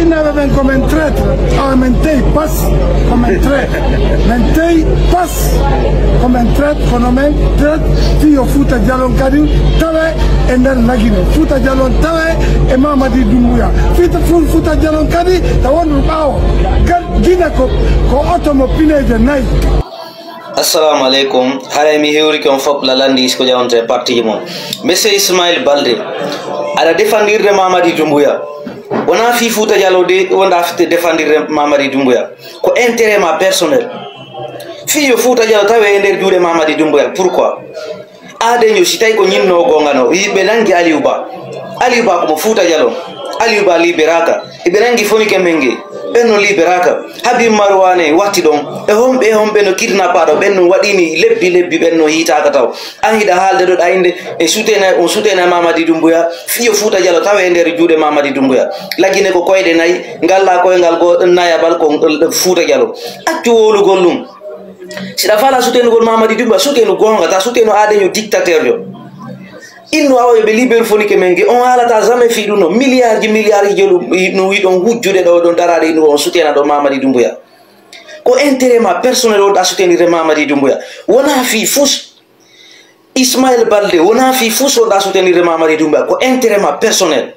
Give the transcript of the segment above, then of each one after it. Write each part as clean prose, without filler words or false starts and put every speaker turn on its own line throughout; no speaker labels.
il n'avait comme un traître, mentei passe comme un traître, mentei passe comme un traître, phénomène traître, fille au foot à Dialon Kadi, Tawe et Nder Lagine, foot à Dialon Tawe et Mamadi Doumbouya, foot à Dialon Kadi, Tawan Bao, Gina ko otomo pine de Nai.
Assalamu alaikum. Harami heuri kon fop la landi ko jawonte parti mo. Monsieur Ismail Balde ala défendir de Mamadi Doumbouya. Wona fi Fouta Diallo de wonda fi défendir Mamadi Doumbouya ko intérêt ma personnel. Fi yo Fouta Diallo tawe nder juude Mamadi Doumbouya. Pourquoi? Ade ñu si tay ko ñinno gongano yibe nangi Aliou Ba ko mo Fouta Diallo Aliou Ba liberaka ibe nangi foni kemenge benno liberaka Habib Marwane watti don e hombe no kidnappado benno wadini lebbi benno hitaka taw an hida halde do dainde e sutena Mamadi Doumbouya fiyo Fouta Diallo tawe nder juude Mamadi Doumbouya lagine ko koyde nay ngalla koyngal go nayabal ko Fouta Diallo accu wolu gollum sida fala sutenu gol Mamadi Doumbouya sutenu gonga ta sutenu adeño dictateur yo inno awo be libéru foni ke menge on halata jamais fi duno milliards jelu no wi don hujjude do don darade no on sutena do Mamadi Doumbouya ko intérêt ma personnel o da soutenir Mamadi Doumbouya wona fi fous Ismail Balde wona fi fous o da soutenir Mamadi Doumbouya ko intérêt ma personnel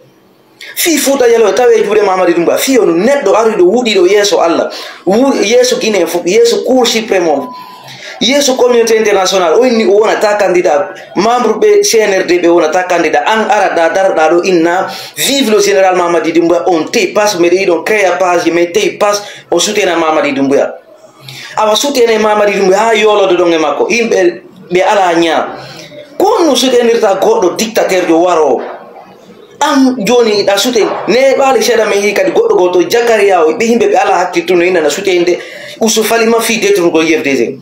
fi Fouta Diallo tawe juude Mamadi Doumbouya fi on neddo arido wudi do yeso Allah yeso Guinée fo yeso Cour suprême yeso communauté internationale o inni wona ta candidat membre be CNRD be wona ta candidat an arada darda do inna vive le général Mamadi Doumbouya on te passe mais don créer page mais te passe o soutena Mamadi Doumbouya awa soutena Mamadi Doumbouya ha yolo do nge makko himbe be ala nya ko no soutenirta goddo dictateur jo waro am joni da souten ne bali sheda me hi kadi goddo goto Jakaria o be himbe be ala hakkitu no ina na soutende usu falima fi detru go YFDG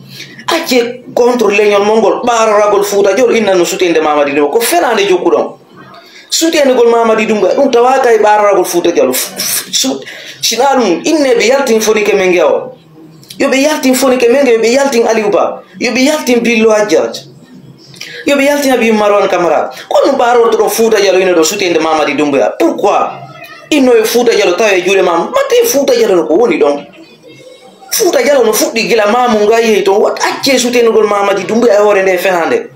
acce contre leñol mongol bararagol Fouta Diallo inna no soutende Mamadi Doumbouya ko felande jokkudon soutende gol Mamadi Doumbouya dum tawa kay bararagol Fouta Diallo sinalum inne be yaltin foni ke menge o yo be yaltin foni ke menge be yaltin Aliou Ba yo be yaltin Billo Adjadj yo be yaltin Habib Marwan Camara kono baror to Fouta Diallo ina do soutende Mamadi Doumbouya pourquoi inno Fouta Diallo tawe juure mam mate Fouta Diallo ko woni don Fouta Diallo no fuddi gila mamu ngayi to wat acce soutenugol Mamadi Doumbouya e hore nde fenande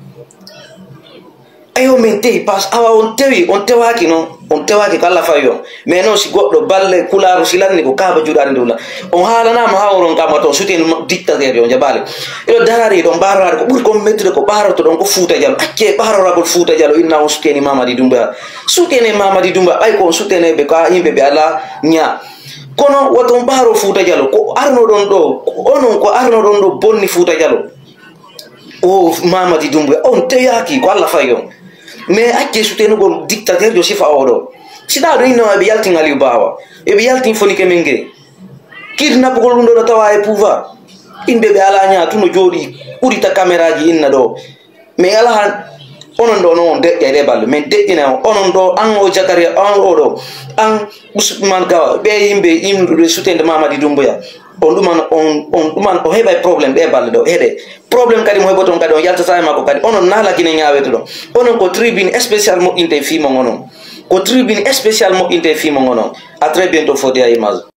ayo men tey pas awa on tewaki no on tewaki ko Allah fayo mais non si goddo balle kularu silanni ko kaba judade dula on halanama hawron kam to soutenu dictateur yo jabale e darari don barare ko buri ko mettude ko barato don ko Fouta Diallo acce bararagol Fouta Diallo inna on souteni Mamadi Doumbouya soutene Mamadi Doumbouya ay ko soutene be ko yimbe be ala nya kono waton baro Fouta Diallo ko arno don do onon ko arno don do bonni Fouta Diallo o Mamadi Doumbouya on teyaki ko Allah fayo mais acce soutenugol dictateur jo sifa odo sida do inno be yaltin Aliou Ba e be yaltin foni ke menge kidnappugol dum do tawa e pouvoir imbe be ala nya tuno jodi urita caméra ji inna do mais ala han onon do non de balle mais deina onon do an o Jakaria an o do an Ousmane Gawa be yimbe soutende Mamadi Doumbouya on duman o heba problème be balle do hede problème kadi mo heboton kadi on yalta sa mako kadi onon nala Guinée ñaweto do onon ko tribune spécial mo inte fi mo ngonon ko tribune spécial mo inte fi mo ngonon à très bientôt for their image.